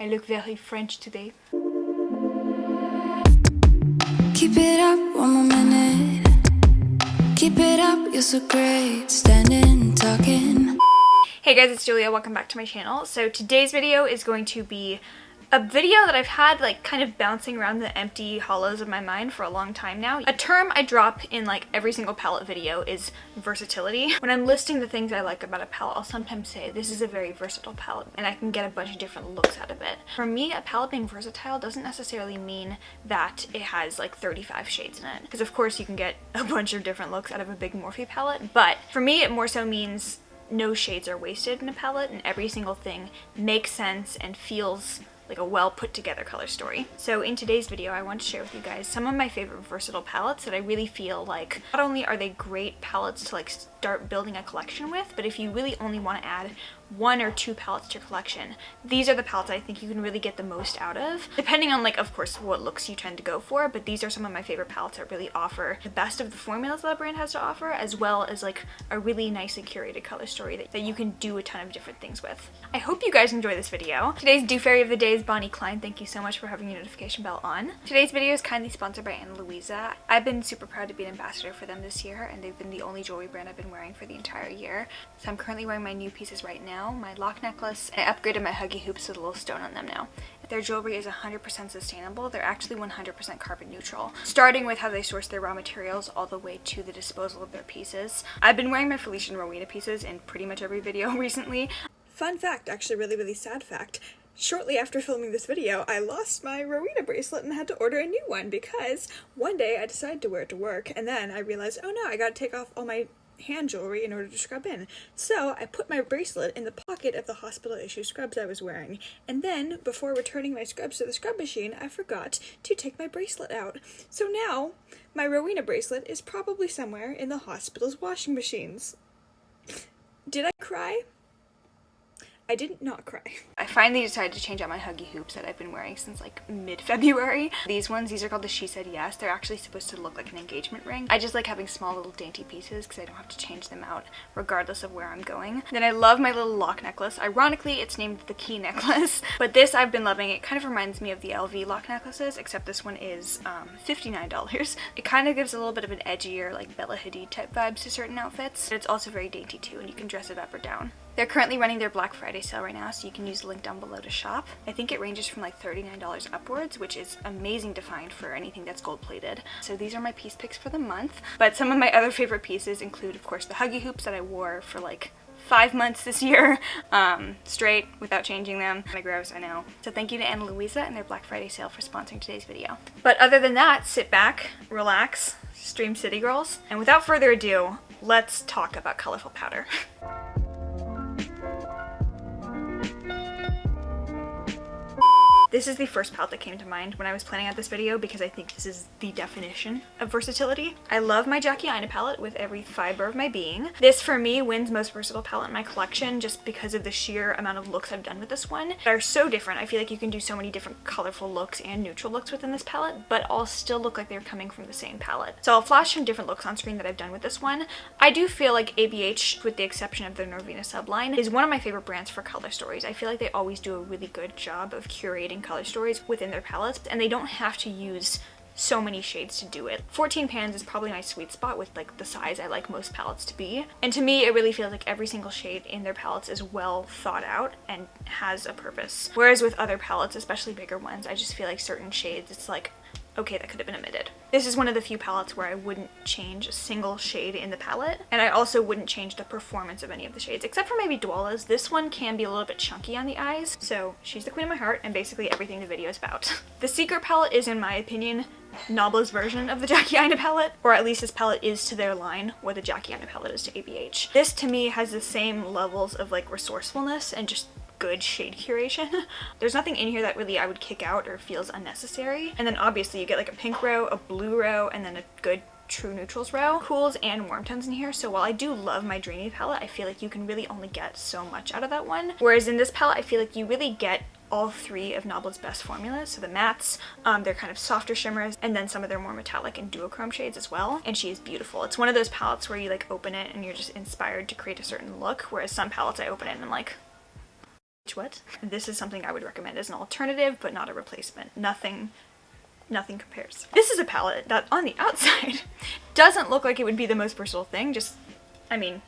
I look very French today. Keep it up one more minute. Keep it up, you're so great. Standing, talking. Hey guys, it's Julia. Welcome back to my channel. So today's video is going to be a video that I've had like kind of bouncing around the empty hollows of my mind for a long time now. A term I drop in like every single palette video is versatility. When I'm listing the things I like about a palette, I'll sometimes say this is a very versatile palette and I can get a bunch of different looks out of it. For me, a palette being versatile doesn't necessarily mean that it has like 35 shades in it. Because of course you can get a bunch of different looks out of a big Morphe palette, but for me it more so means no shades are wasted in a palette and every single thing makes sense and feels like a well put together color story. So in today's video, I want to share with you guys some of my favorite versatile palettes that I really feel like not only are they great palettes to like start building a collection with, but if you really only want to add 1 or 2 palettes to your collection, these are the palettes I think you can really get the most out of, depending on like, of course, what looks you tend to go for, but these are some of my favorite palettes that really offer the best of the formulas that a brand has to offer, as well as like a really nicely curated color story that you can do a ton of different things with. I hope you guys enjoy this video. Today's Do Fairy of the Day is Bonnie Klein. Thank you so much for having your notification bell on. Today's video is kindly sponsored by Luisa. I've been super proud to be an ambassador for them this year, and they've been the only jewelry brand I've been wearing for the entire year. So I'm currently wearing my new pieces right now, my lock necklace, and I upgraded my huggy hoops with a little stone on them now. Their jewelry is 100% sustainable. They're actually 100% carbon neutral, starting with how they source their raw materials all the way to the disposal of their pieces. I've been wearing my Felicia and Rowena pieces in pretty much every video recently. Fun fact, actually really sad fact, shortly after filming this video, I lost my Rowena bracelet and had to order a new one because one day I decided to wear it to work and then I realized, oh no, I gotta take off all my hand jewelry in order to scrub in. So I put my bracelet in the pocket of the hospital issue scrubs I was wearing, and then before returning my scrubs to the scrub machine, I forgot to take my bracelet out. So now my Rowena bracelet is probably somewhere in the hospital's washing machines. Did I cry? I did not cry. I finally decided to change out my huggy hoops that I've been wearing since like mid-February. These are called the She Said Yes. They're actually supposed to look like an engagement ring. I just like having small little dainty pieces because I don't have to change them out regardless of where I'm going. Then I love my little lock necklace. Ironically, it's named the Key Necklace, but this I've been loving. It kind of reminds me of the LV lock necklaces, except this one is $59. It kind of gives a little bit of an edgier, like Bella Hadid type vibes to certain outfits, but it's also very dainty too, and you can dress it up or down. They're currently running their Black Friday sale right now, so you can use the link down below to shop. I think it ranges from like $39 upwards, which is amazing to find for anything that's gold plated. So these are my piece picks for the month. But some of my other favorite pieces include, of course, the huggy hoops that I wore for like 5 months this year, straight, without changing them. Kind of gross, I know. So thank you to Ana Luisa and their Black Friday sale for sponsoring today's video. But other than that, sit back, relax, stream City Girls, and without further ado, let's talk about colorful powder. This is the first palette that came to mind when I was planning out this video because I think this is the definition of versatility. I love my Jackie Aina palette with every fiber of my being. This for me wins most versatile palette in my collection just because of the sheer amount of looks I've done with this one. They're so different. I feel like you can do so many different colorful looks and neutral looks within this palette, but all still look like they're coming from the same palette. So I'll flash some different looks on screen that I've done with this one. I do feel like ABH, with the exception of their Norvina subline, is one of my favorite brands for color stories. I feel like they always do a really good job of curating color stories within their palettes, and they don't have to use so many shades to do it. 14 pans is probably my sweet spot with like the size I like most palettes to be, and to me it really feels like every single shade in their palettes is well thought out and has a purpose. Whereas with other palettes, especially bigger ones, I just feel like certain shades it's like, okay, that could have been omitted. This is one of the few palettes where I wouldn't change a single shade in the palette, and I also wouldn't change the performance of any of the shades, except for maybe Dwala's. This one can be a little bit chunky on the eyes, so she's the queen of my heart and basically everything the video is about. The Secret palette is, in my opinion, Nabla's version of the Jackie Aina palette, or at least this palette is to their line what the Jackie Aina palette is to ABH. This to me has the same levels of like resourcefulness and just good shade curation. There's nothing in here that really I would kick out or feels unnecessary. And then obviously you get like a pink row, a blue row, and then a good true neutrals row. Cools and warm tones in here, so while I do love my Dreamy palette, I feel like you can really only get so much out of that one. Whereas in this palette, I feel like you really get all 3 of Nabla's best formulas. So the mattes, they're kind of softer shimmers, and then some of their more metallic and duochrome shades as well. And she is beautiful. It's one of those palettes where you like open it and you're just inspired to create a certain look, whereas some palettes I open it and I'm like, What? This is something I would recommend as an alternative, but not a replacement. Nothing compares. This is a palette that on the outside doesn't look like it would be the most versatile thing, just, I mean,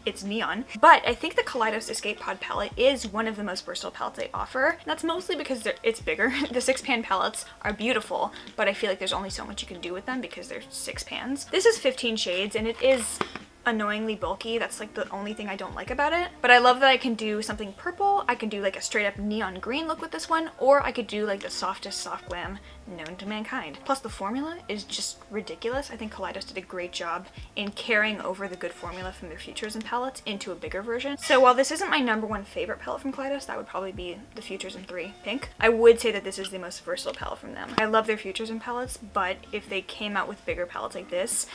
it's neon. But I think the Kaleidos Escape Pod palette is one of the most versatile palettes they offer. And that's mostly because it's bigger. The 6-pan palettes are beautiful, but I feel like there's only so much you can do with them because they're 6 pans. This is 15 shades and it is annoyingly bulky. That's like the only thing I don't like about it. But I love that I can do something purple. I can do like a straight up neon green look with this one, or I could do like the softest soft glam known to mankind. Plus the formula is just ridiculous. I think Kaleidos did a great job in carrying over the good formula from their Futures and palettes into a bigger version. So while this isn't my #1 favorite palette from Kaleidos, that would probably be the Futures and 3 Pink, I would say that this is the most versatile palette from them. I love their Futures and palettes, but if they came out with bigger palettes like this,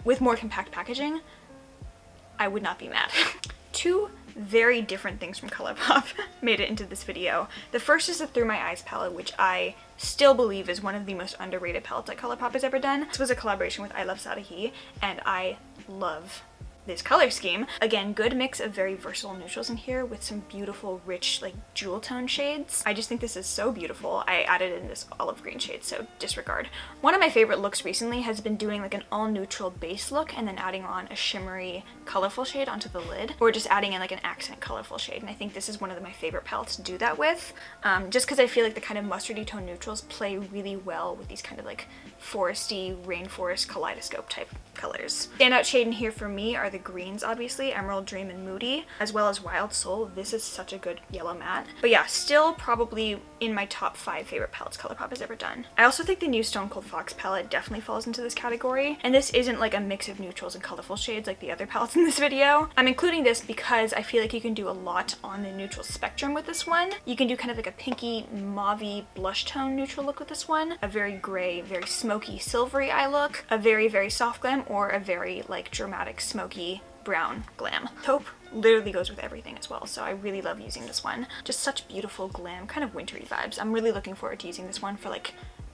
with more compact packaging, I would not be mad. Two very different things from ColourPop made it into this video. The first is the Through My Eyes palette, which I still believe is one of the most underrated palettes that ColourPop has ever done. This was a collaboration with I Love Sadahi, and I love this color scheme. Again, good mix of very versatile neutrals in here with some beautiful, rich, like jewel tone shades. I just think this is so beautiful. I added in this olive green shade, so disregard. One of my favorite looks recently has been doing like an all neutral base look and then adding on a shimmery, colorful shade onto the lid, or just adding in like an accent colorful shade. And I think this is one of my favorite palettes to do that with, just because I feel like the kind of mustardy tone neutrals play really well with these kind of like foresty, rainforest, kaleidoscope type colors. Standout shade in here for me are the greens, obviously, Emerald Dream and Moody, as well as Wild Soul. This is such a good yellow matte. But yeah, still probably in my top 5 favorite palettes ColourPop has ever done. I also think the new Stone Cold Fox palette definitely falls into this category, and this isn't like a mix of neutrals and colorful shades like the other palettes in this video. I'm including this because I feel like you can do a lot on the neutral spectrum with this one. You can do kind of like a pinky, mauvey, blush tone neutral look with this one, a very gray, very smoky, silvery eye look, a very, very soft glam, or a very like dramatic, smoky, brown glam. Taupe literally goes with everything as well, so I really love using this one. Just such beautiful glam, kind of wintry vibes. I'm really looking forward to using this one for like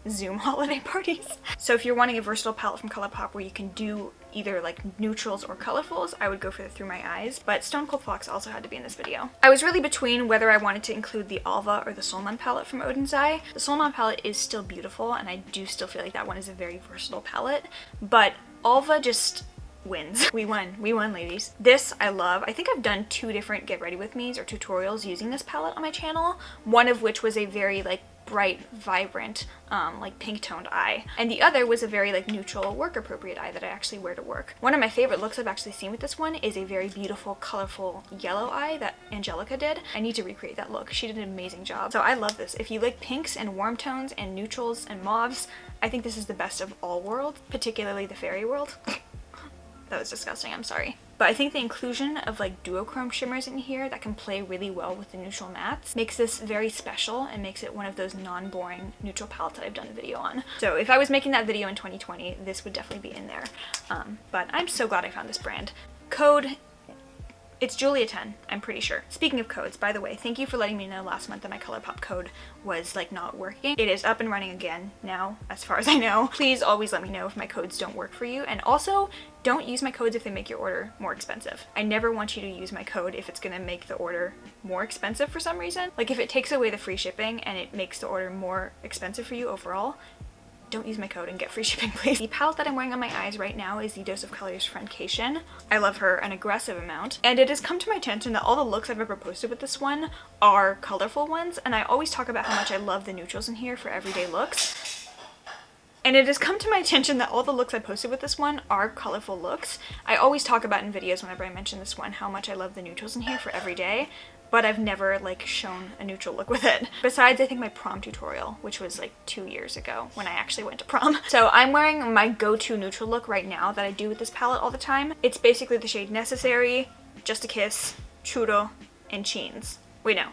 Zoom holiday parties. So if you're wanting a versatile palette from ColourPop where you can do either like neutrals or colorfuls, I would go for the Through My Eyes, but Stone Cold Fox also had to be in this video. I was really between whether I wanted to include the Alva or the Solman palette from Odin's Eye. The Solman palette is still beautiful, and I do still feel like that one is a very versatile palette, but Alva just wins. We won, ladies. This I love. I think I've done 2 different get ready with me's or tutorials using this palette on my channel, one of which was a very like bright, vibrant, like pink toned eye, and the other was a very like neutral, work appropriate eye that I actually wear to work. One of my favorite looks I've actually seen with this one is a very beautiful, colorful yellow eye that Angelica did. I need to recreate that look. She did an amazing job. So I love this. If you like pinks and warm tones and neutrals and mauves, I think this is the best of all worlds, particularly the fairy world. That was disgusting, I'm sorry. But I think the inclusion of like duochrome shimmers in here that can play really well with the neutral mattes makes this very special and makes it one of those non-boring neutral palettes that I've done a video on. So if I was making that video in 2020, this would definitely be in there. But I'm so glad I found this brand. Code, it's Julia10, I'm pretty sure. Speaking of codes, by the way, thank you for letting me know last month that my ColourPop code was like not working. It is up and running again now, as far as I know. Please always let me know if my codes don't work for you, and also don't use my codes if they make your order more expensive. I never want you to use my code if it's gonna make the order more expensive for some reason. Like if it takes away the free shipping and it makes the order more expensive for you overall, don't use my code and get free shipping, please. The palette that I'm wearing on my eyes right now is the Dose of Colors Friendcation. I love her an aggressive amount, and it has come to my attention that all the looks I've ever posted with this one are colorful ones, and I always talk about how much I love the neutrals in here for everyday looks. And it has come to my attention that all the looks I posted with this one are colorful looks. I always talk about in videos whenever I mention this one how much I love the neutrals in here for everyday, but I've never like shown a neutral look with it. Besides, I think my prom tutorial, which was like 2 years ago when I actually went to prom. So I'm wearing my go-to neutral look right now that I do with this palette all the time. It's basically the shade Necessary, Just a Kiss, Churro, and Cheens. Wait, no.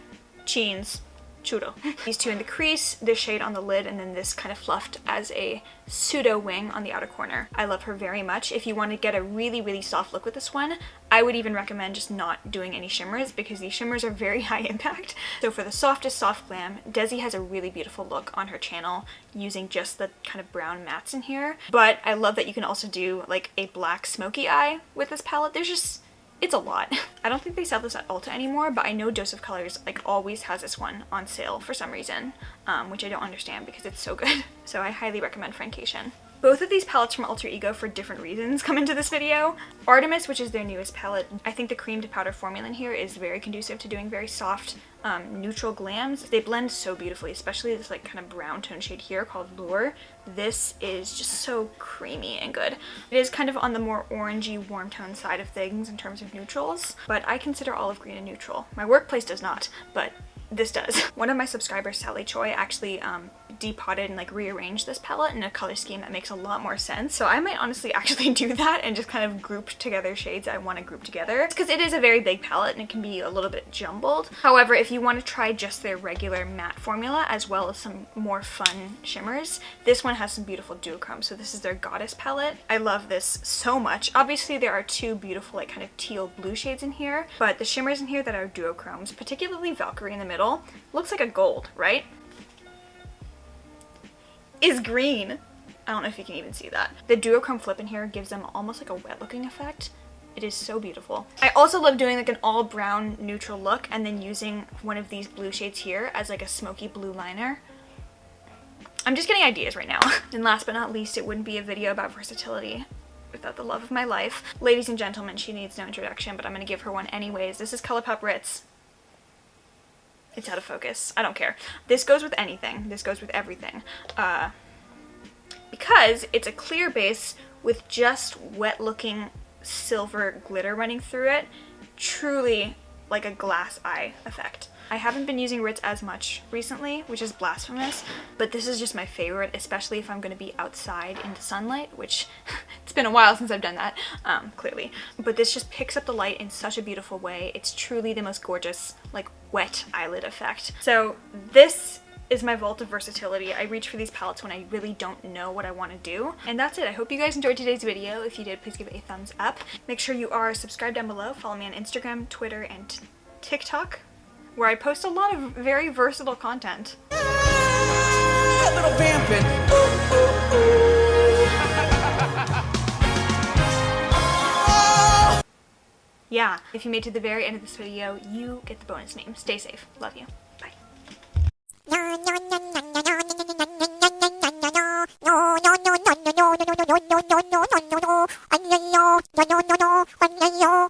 Cheens, Churro. These 2 in the crease, this shade on the lid, and then this kind of fluffed as a pseudo wing on the outer corner. I love her very much. If you want to get a really, really soft look with this one, I would even recommend just not doing any shimmers because these shimmers are very high impact. So for the softest soft glam, Desi has a really beautiful look on her channel using just the kind of brown mattes in here. But I love that you can also do like a black smoky eye with this palette. There's just It's a lot. I don't think they sell this at Ulta anymore, but I know Dose of Colors like always has this one on sale for some reason, which I don't understand because it's so good. So I highly recommend Francation. Both of these palettes from Alter Ego for different reasons come into this video. Artemis, which is their newest palette, I think the cream to powder formula in here is very conducive to doing very soft, neutral glams. They blend so beautifully, especially this like kind of brown tone shade here called Lure. This is just so creamy and good. It is kind of on the more orangey, warm tone side of things in terms of neutrals, but I consider olive green a neutral. My workplace does not, but this does. One of my subscribers, Sally Choi, actually depotted and like rearranged this palette in a color scheme that makes a lot more sense. So I might honestly actually do that and just kind of group together shades I want to group together, because it is a very big palette and it can be a little bit jumbled. However, if you want to try just their regular matte formula as well as some more fun shimmers, this one has some beautiful duochrome. So this is their Goddess palette. I love this so much. Obviously there are two beautiful like kind of teal blue shades in here, but the shimmers in here that are duochromes, particularly Valkyrie in the middle, looks like a gold, right? Is green. I don't know if you can even see that. The duochrome flip in here gives them almost like a wet looking effect. It is so beautiful. I also love doing like an all brown neutral look and then using one of these blue shades here as like a smoky blue liner. I'm just getting ideas right now. And last but not least, it wouldn't be a video about versatility without the love of my life. Ladies and gentlemen, she needs no introduction, but I'm gonna give her one anyways. This is ColourPop Ritz. It's out of focus. I don't care. This goes with anything. This goes with everything. Because it's a clear base with just wet looking silver glitter running through it. Truly like a glass eye effect. I haven't been using Ritz as much recently, which is blasphemous, but this is just my favorite, especially if I'm going to be outside in the sunlight, which it's been a while since I've done that, clearly. But this just picks up the light in such a beautiful way. It's truly the most gorgeous, like, wet eyelid effect. So this is my vault of versatility. I reach for these palettes when I really don't know what I want to do. And that's it. I hope you guys enjoyed today's video. If you did, please give it a thumbs up. Make sure you are subscribed down below. Follow me on Instagram, Twitter, and TikTok, where I post a lot of very versatile content. A little vamping. Yeah, if you made it to the very end of this video, you get the bonus name. Stay safe. Love you. Bye.